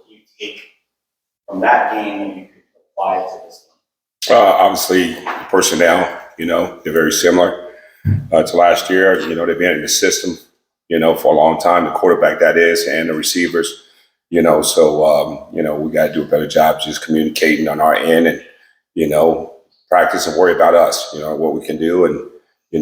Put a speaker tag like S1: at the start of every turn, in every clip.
S1: can you take from that game and you could apply it to this game?
S2: Obviously, personnel, they're very similar to last year. They've been in the system, for a long time, the quarterback that is, and the receivers, so, we got to do a better job just communicating on our end and, practice and worry about us, what we can do. And,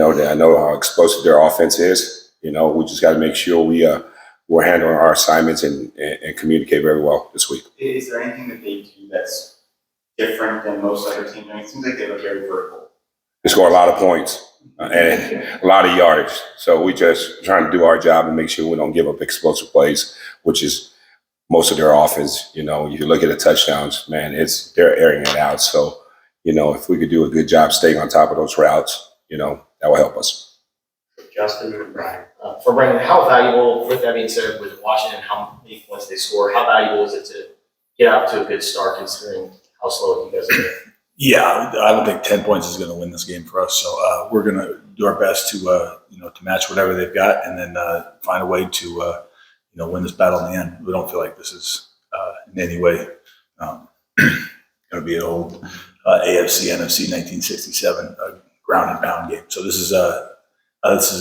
S2: I know how explosive their offense is. We just got to make sure we're handling our assignments and communicate very well this week.
S1: Is there anything that they do that's different than most other teams? It seems like they look very vertical.
S2: They score a lot of points and a lot of yardage. So we just trying to do our job and make sure we don't give up explosive plays, which is most of their offense. You look at the touchdowns, man, they're airing it out. So, if we could do a good job staying on top of those routes, that will help us.
S3: Justin and Brian. For Brennan, how valuable, with that being said, with Washington, how many points they score, how valuable is it to get out to a good start considering how slow you guys are?
S4: Yeah, I don't think 10 points is going to win this game for us. So we're going to do our best to to match whatever they've got, and then find a way to win this battle in the end. We don't feel like this is in any way going to be an old AFC NFC 1967 ground and pound game. So this is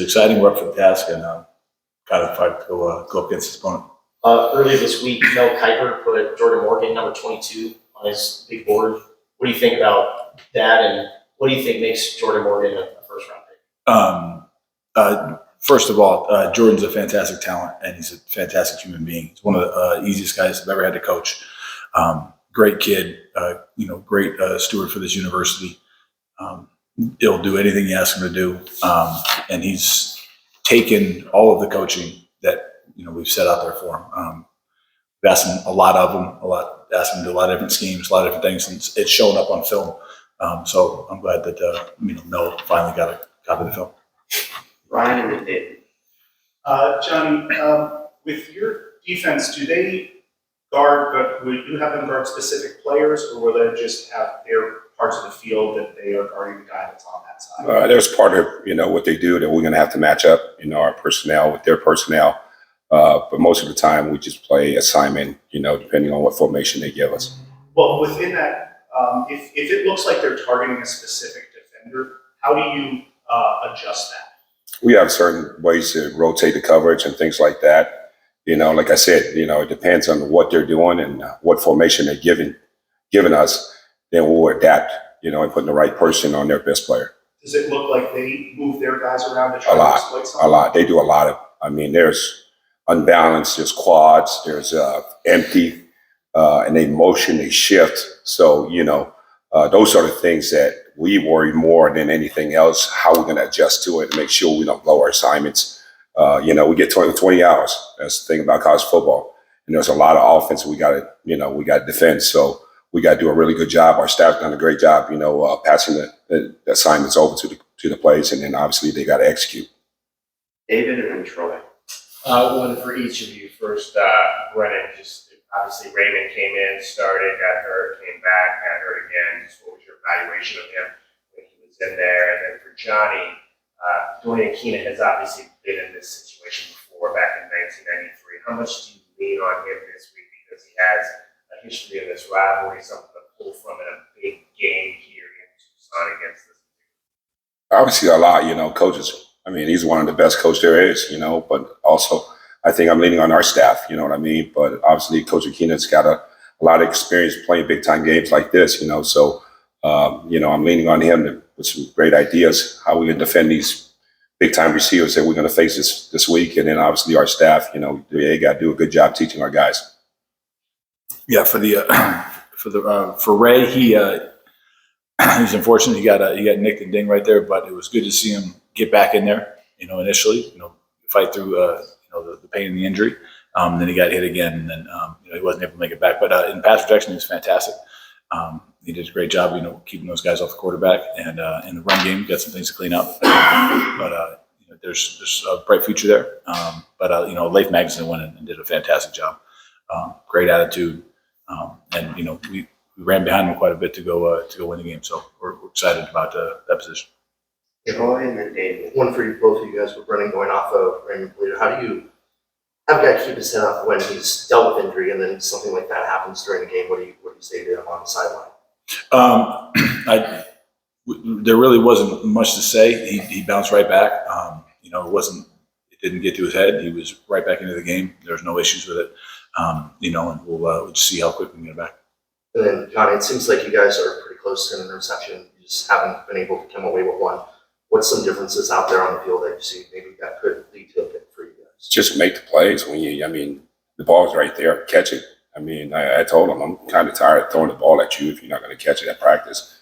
S4: exciting. We're up for the task, and kind of fight to go up against this opponent.
S3: Earlier this week, Mel Kiper put Jordan Morgan, number 22, on his big board. What do you think about that, and what do you think makes Jordan Morgan a first-round pick?
S4: First of all, Jordan's a fantastic talent, and he's a fantastic human being. He's one of the easiest guys I've ever had to coach. Great kid, great steward for this university. He'll do anything you ask him to do, and he's taken all of the coaching that we've set out there for him. We've asked him a lot of them, asked him to do a lot of different schemes, a lot of different things, and it's showing up on film. So I'm glad that Mel finally got a copy of the film.
S3: Ryan and then David.
S5: Johnny, with your defense, do they guard? Will you have them guard specific players, or will they just have their parts of the field that they are guarding the guy that's on that side?
S2: There's part of what they do that we're going to have to match up, our personnel with their personnel. But most of the time, we just play assignment, depending on what formation they give us.
S5: Well, within that, if it looks like they're targeting a specific defender, how do you adjust that?
S2: We have certain ways to rotate the coverage and things like that. Like I said, it depends on what they're doing and what formation they're giving us. Then we'll adapt, and putting the right person on their best player.
S5: Does it look like they move their guys around to try to exploit something?
S2: A lot. They do a lot of. There's unbalanced, there's quads, there's empty, and they motion, they shift. So those are the things that we worry more than anything else. How we're going to adjust to it and make sure we don't blow our assignments. We get 20 hours. That's the thing about college football. And there's a lot of offense we got to defend. So we got to do a really good job. Our staff's done a great job, passing the assignments over to the plays, and then obviously they got to execute.
S3: David and then Troy.
S6: One for each of you. First, Brennan, just obviously Raymond came in, started, got hurt, came back, got hurt again. Just what was your evaluation of him when he was in there? And then for Johnny, Dorian Keenan has obviously been in this situation before back in 1993. How much do you lean on him this week because he has a history of this rivalry, something to pull from in a big game here in Tucson against this?
S2: Obviously, a lot, coaches. He's one of the best coaches there is, but also I think I'm leaning on our staff, you know what I mean? But obviously, Coach Keenan's got a lot of experience playing big-time games like this, so, I'm leaning on him with some great ideas, how we can defend these big-time receivers that we're going to face this week. And then obviously our staff, they got to do a good job teaching our guys.
S4: Yeah, for Ray, he's unfortunate. He got nicked and dinged right there, but it was good to see him get back in there. Initially, fight through the pain and the injury. Then he got hit again, and then he wasn't able to make it back. But in pass protection, he was fantastic. He did a great job, keeping those guys off the quarterback, and in the run game, got some things to clean up. But there's a bright future there. Leif Magnuson went in and did a fantastic job. Great attitude, and we ran behind him quite a bit to go win the game. So we're excited about that position.
S3: Troy and then David.
S7: One for you, both of you guys, with Brennan going off of Raymond Polito. How have a guy keep his head up when he's dealt with injury, and then something like that happens during the game? What do you say to him on the sideline?
S4: There really wasn't much to say. He bounced right back. It didn't get to his head. He was right back into the game. There's no issues with it. And we'll just see how quick we can get back.
S7: And then, Johnny, it seems like you guys are pretty close to an interception. You just haven't been able to come away with one. What's some differences out there on the field that you see maybe that could lead to a pick for you guys?
S2: Just make the plays when the ball's right there, catch it. I told him I'm kind of tired of throwing the ball at you if you're not going to catch it at practice.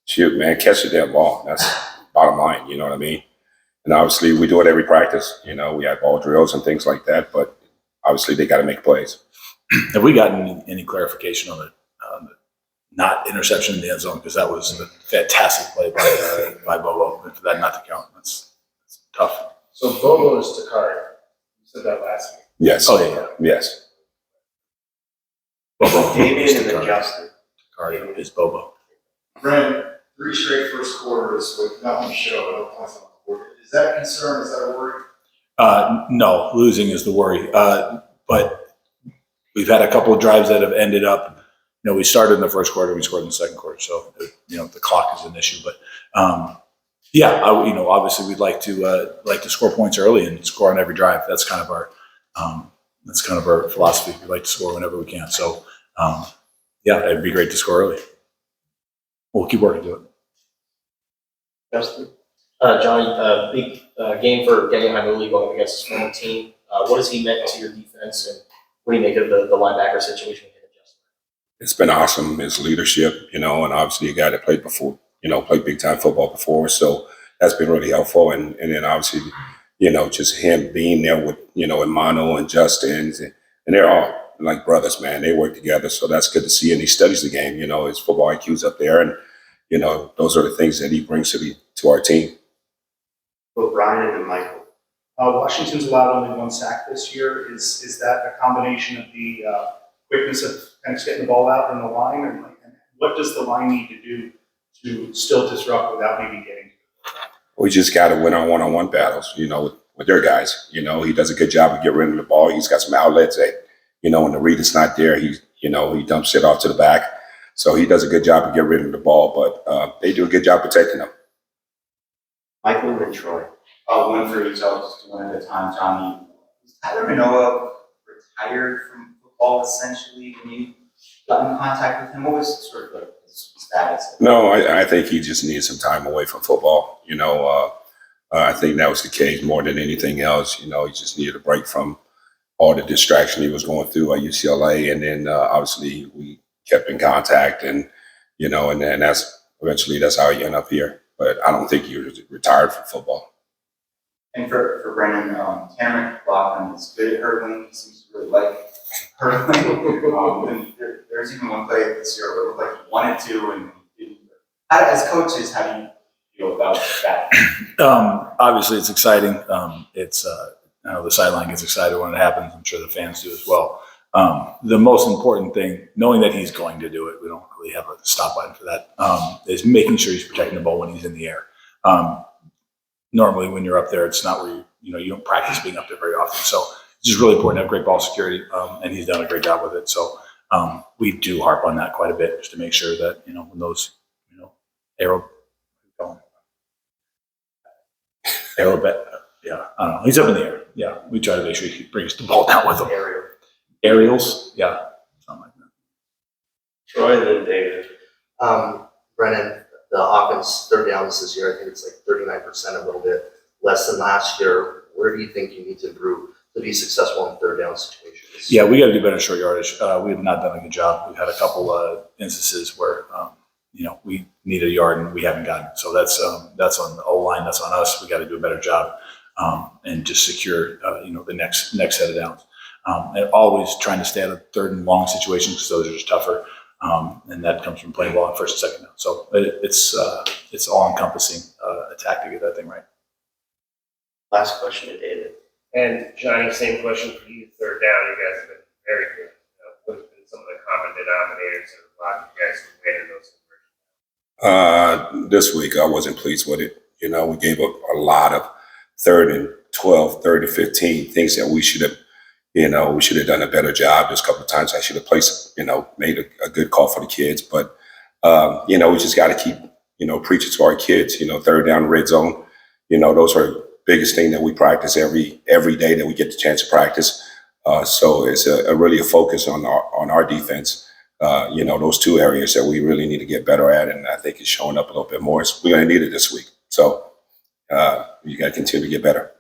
S2: Shoot, man, catch the damn ball. That's bottom line, you know what I mean? And obviously we do it every practice. We have ball drills and things like that, but obviously they got to make plays.
S4: Have we gotten any clarification on the not interception in the end zone? Because that was a fantastic play by Bobo. And for that not to count, that's tough.
S6: So Bobo is Takari. You said that last week.
S2: Yes.
S4: Oh, yeah.
S2: Yes.
S4: Bobo.
S1: David and then Justin.
S4: Takari is Bobo.
S8: Brennan, 3 straight first quarters with nothing to show, no points on the board. Is that a concern? Is that a worry?
S4: No, losing is the worry. But we've had a couple of drives that have ended up. We started in the first quarter, we scored in the second quarter, so the clock is an issue. But obviously we'd like to score points early and score on every drive. That's kind of our philosophy. We like to score whenever we can. So it'd be great to score early. We'll keep working to it.
S3: Justin? Johnny, big game for Daniel Hamuli going up against his former team. What has he meant to your defense, and what do you make of the linebacker situation?
S2: It's been awesome, his leadership, and obviously a guy that played before, played big time football before. So that's been really helpful. And then obviously, just him being there with, Emmanuel and Justin, and they're all like brothers, man. They work together. So that's good to see. And he studies the game, his football IQ's up there. And, those are the things that he brings to our team.
S1: Both Brian and Michael.
S5: Washington's allowed only 1 sack this year. Is that a combination of the quickness of kind of getting the ball out in the line, and what does the line need to do to still disrupt without maybe getting?
S2: We just got to win our one-on-one battles, with their guys. He does a good job of getting rid of the ball. He's got some outlets that, when the read is not there, he dumps it off to the back. So he does a good job of getting rid of the ball, but they do a good job protecting him.
S1: Michael and Troy. One for each, I'll just do one at a time. Johnny, was Tyler Manoa retired from football essentially when you got in contact with him? What was sort of like his status?
S2: No, I think he just needs some time away from football. I think that was the case more than anything else. He just needed a break from all the distraction he was going through at UCLA. And then obviously we kept in contact and then that's how he ended up here. But I don't think he was retired from football.
S1: And for Brennan, Tanner McLaughlin is good at hurdling. He seems to really like hurdling. And there's even one play this year where it looked like he wanted to, and as coaches, how do you feel about that?
S4: Obviously, it's exciting. The sideline gets excited when it happens. I'm sure the fans do as well. The most important thing, knowing that he's going to do it, we don't really have a stop button for that, is making sure he's protecting the ball when he's in the air. Normally, when you're up there, it's not where you don't practice being up there very often. So it's just really important to have great ball security, and he's done a great job with it. So we do harp on that quite a bit just to make sure that when those arrow bet, I don't know, he's up in the air. Yeah, we try to make sure he brings the ball down with him. Aerials, yeah, something like that.
S7: Troy and then David. Brennan, the offense third downs this year, I think it's like 39%, a little bit less than last year. Where do you think you need to improve to be successful in third down situations?
S4: Yeah, we got to do better in short yardage. We have not done a good job. We've had a couple instances where we need a yard and we haven't gotten it. So that's on the O line. That's on us. We got to do a better job and just secure the next set of downs. And always trying to stay out of third and long situations because those are just tougher. And that comes from playing ball on first and second down. So it's all encompassing attack to get that thing right.
S7: Last question to David.
S6: And Johnny, same question for you. Third down, you guys have been very good. What have been some of the common denominators that have allowed you guys to win in those conversions?
S2: This week, I wasn't pleased with it. We gave up a lot of 3rd and 12, 3rd and 15, things that we should have, You know, we should have done a better job. There's a couple of times I should have placed, made a good call for the kids. But, we just got to keep, preaching to our kids, third down red zone. Those are the biggest thing that we practice every day that we get the chance to practice. So it's really a focus on our defense. Those two areas that we really need to get better at. And I think it's showing up a little bit more. So we're going to need it this week. So you got to continue to get better.